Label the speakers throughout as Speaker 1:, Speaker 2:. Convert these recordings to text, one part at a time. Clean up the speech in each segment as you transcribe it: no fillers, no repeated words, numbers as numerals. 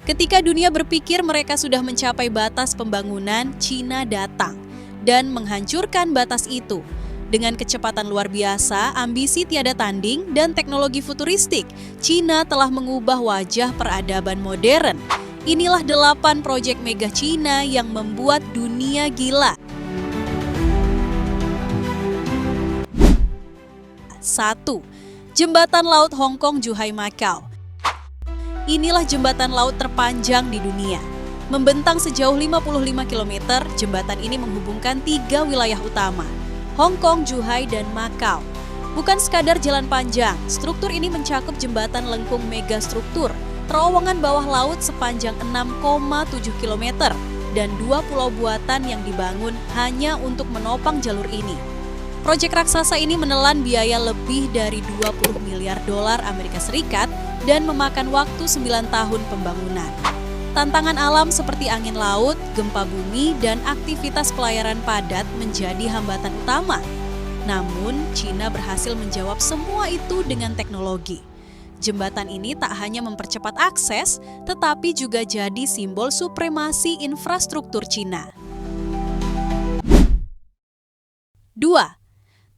Speaker 1: Ketika dunia berpikir mereka sudah mencapai batas pembangunan, Cina datang dan menghancurkan batas itu. Dengan kecepatan luar biasa, ambisi tiada tanding, dan teknologi futuristik, Cina telah mengubah wajah peradaban modern. Inilah 8 proyek mega Cina yang membuat dunia gila. 1. Jembatan Laut Hong Kong-Zhuhai Macau. Inilah jembatan laut terpanjang di dunia. Membentang sejauh 55 km, jembatan ini menghubungkan 3 wilayah utama, Hong Kong, Zhuhai, dan Macau. Bukan sekadar jalan panjang, struktur ini mencakup jembatan lengkung megastruktur, terowongan bawah laut sepanjang 6,7 km, dan 2 pulau buatan yang dibangun hanya untuk menopang jalur ini. Proyek raksasa ini menelan biaya lebih dari 20 miliar dolar Amerika Serikat dan memakan waktu 9 tahun pembangunan. Tantangan alam seperti angin laut, gempa bumi, dan aktivitas pelayaran padat menjadi hambatan utama. Namun, Cina berhasil menjawab semua itu dengan teknologi. Jembatan ini tak hanya mempercepat akses, tetapi juga jadi simbol supremasi infrastruktur Cina. 2.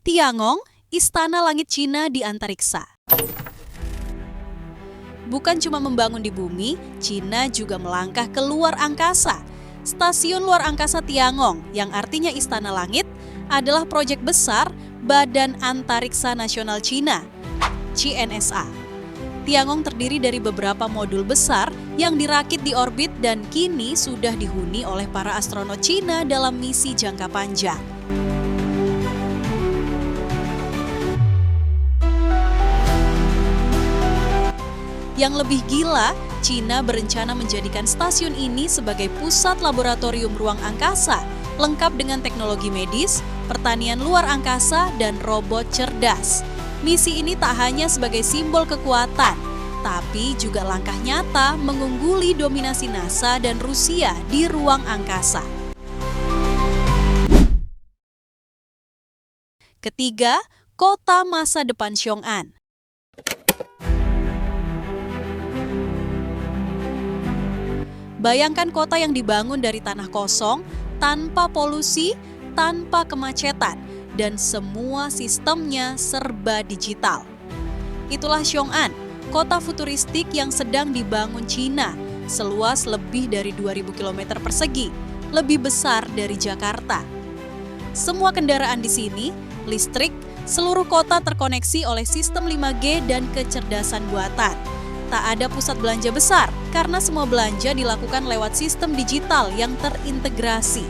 Speaker 1: Tiangong, Istana Langit Cina di Antariksa. Bukan cuma membangun di bumi, Cina juga melangkah ke luar angkasa. Stasiun luar angkasa Tiangong, yang artinya Istana Langit, adalah proyek besar Badan Antariksa Nasional Cina, CNSA. Tiangong terdiri dari beberapa modul besar yang dirakit di orbit dan kini sudah dihuni oleh para astronot Cina dalam misi jangka panjang. Yang lebih gila, Cina berencana menjadikan stasiun ini sebagai pusat laboratorium ruang angkasa, lengkap dengan teknologi medis, pertanian luar angkasa, dan robot cerdas. Misi ini tak hanya sebagai simbol kekuatan, tapi juga langkah nyata mengungguli dominasi NASA dan Rusia di ruang angkasa. Ketiga, kota masa depan Xiong'an. Bayangkan kota yang dibangun dari tanah kosong, tanpa polusi, tanpa kemacetan, dan semua sistemnya serba digital. Itulah Xiong'an, kota futuristik yang sedang dibangun Cina, seluas lebih dari 2.000 km persegi, lebih besar dari Jakarta. Semua kendaraan di sini, listrik, seluruh kota terkoneksi oleh sistem 5G dan kecerdasan buatan. Tak ada pusat belanja besar, karena semua belanja dilakukan lewat sistem digital yang terintegrasi.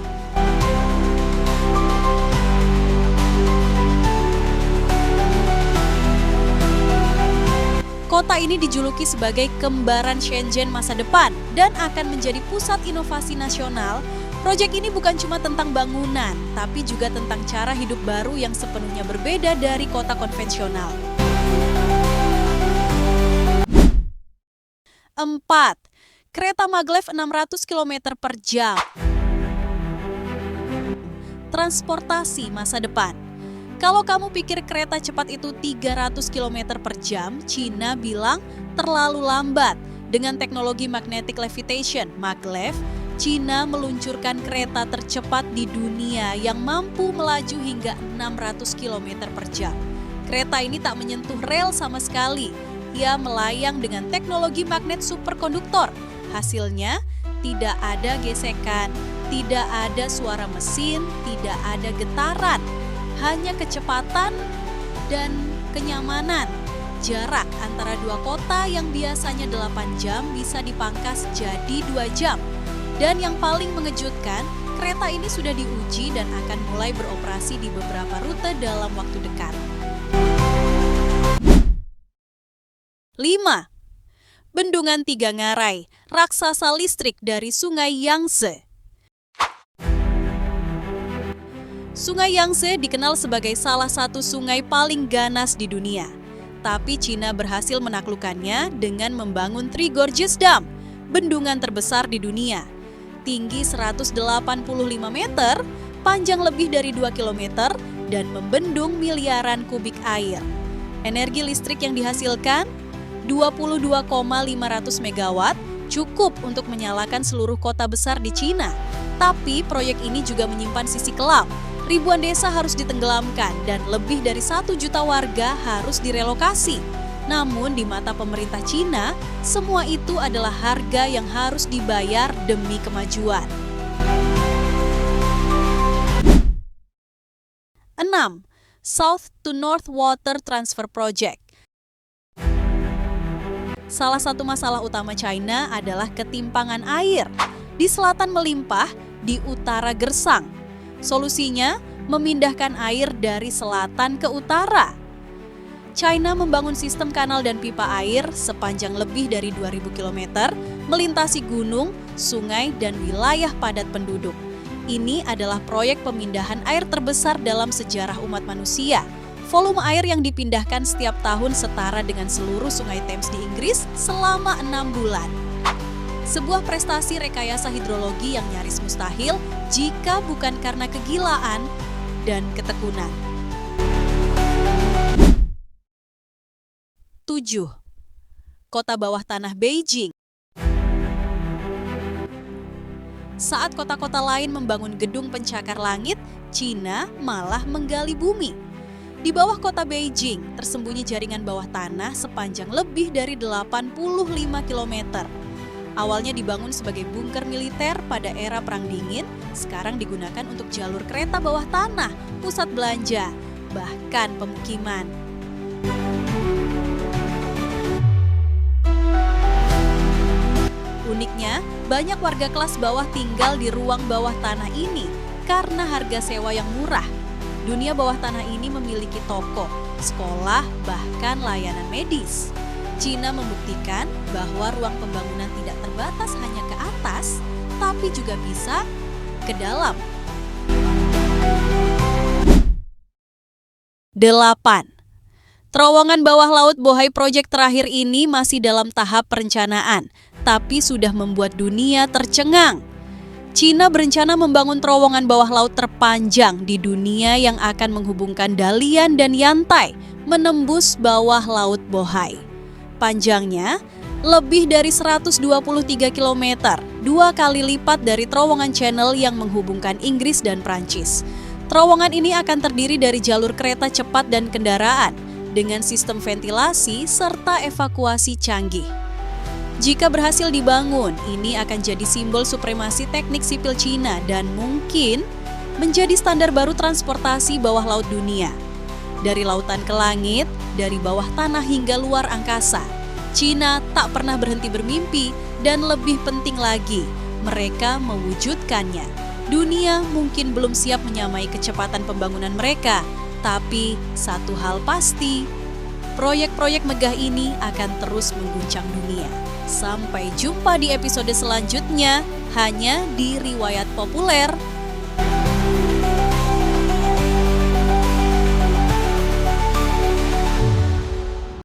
Speaker 1: Kota ini dijuluki sebagai kembaran Shenzhen masa depan dan akan menjadi pusat inovasi nasional. Proyek ini bukan cuma tentang bangunan, tapi juga tentang cara hidup baru yang sepenuhnya berbeda dari kota konvensional. 4. Kereta maglev 600 km per jam. Transportasi masa depan. Kalau kamu pikir kereta cepat itu 300 km per jam, Cina bilang terlalu lambat. Dengan teknologi magnetic levitation, maglev, Cina meluncurkan kereta tercepat di dunia yang mampu melaju hingga 600 km per jam. Kereta ini tak menyentuh rel sama sekali. Ia melayang dengan teknologi magnet superkonduktor. Hasilnya, tidak ada gesekan, tidak ada suara mesin, tidak ada getaran. Hanya kecepatan dan kenyamanan. Jarak antara dua kota yang biasanya 8 jam bisa dipangkas jadi 2 jam. Dan yang paling mengejutkan, kereta ini sudah diuji dan akan mulai beroperasi di beberapa rute dalam waktu dekat. 5. Bendungan Tiga Ngarai, raksasa listrik dari Sungai Yangtze. Sungai Yangtze dikenal sebagai salah satu sungai paling ganas di dunia. Tapi Cina berhasil menaklukkannya dengan membangun Three Gorges Dam, bendungan terbesar di dunia. Tinggi 185 meter, panjang lebih dari 2 km, dan membendung miliaran kubik air. Energi listrik yang dihasilkan 22,500 megawatt cukup untuk menyalakan seluruh kota besar di Cina. Tapi proyek ini juga menyimpan sisi kelam. Ribuan desa harus ditenggelamkan dan lebih dari 1 juta warga harus direlokasi. Namun di mata pemerintah Cina, semua itu adalah harga yang harus dibayar demi kemajuan. 6. South to North Water Transfer Project. Salah satu masalah utama China adalah ketimpangan air. Di selatan melimpah, di utara gersang. Solusinya, memindahkan air dari selatan ke utara. China membangun sistem kanal dan pipa air sepanjang lebih dari 2.000 km, melintasi gunung, sungai, dan wilayah padat penduduk. Ini adalah proyek pemindahan air terbesar dalam sejarah umat manusia. Volume air yang dipindahkan setiap tahun setara dengan seluruh sungai Thames di Inggris selama 6 bulan. Sebuah prestasi rekayasa hidrologi yang nyaris mustahil jika bukan karena kegilaan dan ketekunan. 7. Kota bawah tanah Beijing. Saat kota-kota lain membangun gedung pencakar langit, Cina malah menggali bumi. Di bawah kota Beijing tersembunyi jaringan bawah tanah sepanjang lebih dari 85 km. Awalnya dibangun sebagai bunker militer pada era Perang Dingin, sekarang digunakan untuk jalur kereta bawah tanah, pusat belanja, bahkan pemukiman. Uniknya, banyak warga kelas bawah tinggal di ruang bawah tanah ini karena harga sewa yang murah. Dunia bawah tanah ini memiliki toko, sekolah, bahkan layanan medis. Cina membuktikan bahwa ruang pembangunan tidak terbatas hanya ke atas, tapi juga bisa ke dalam. 8. Terowongan bawah laut Bohai Project terakhir ini masih dalam tahap perencanaan, tapi sudah membuat dunia tercengang. Cina berencana membangun terowongan bawah laut terpanjang di dunia yang akan menghubungkan Dalian dan Yantai, menembus bawah laut Bohai. Panjangnya lebih dari 123 km, 2 kali lipat dari terowongan Channel yang menghubungkan Inggris dan Prancis. Terowongan ini akan terdiri dari jalur kereta cepat dan kendaraan, dengan sistem ventilasi serta evakuasi canggih. Jika berhasil dibangun, ini akan jadi simbol supremasi teknik sipil Cina dan mungkin menjadi standar baru transportasi bawah laut dunia. Dari lautan ke langit, dari bawah tanah hingga luar angkasa, Cina tak pernah berhenti bermimpi dan lebih penting lagi, mereka mewujudkannya. Dunia mungkin belum siap menyamai kecepatan pembangunan mereka, tapi satu hal pasti, proyek-proyek megah ini akan terus mengguncang dunia. Sampai jumpa di episode selanjutnya, hanya di Riwayat Populer.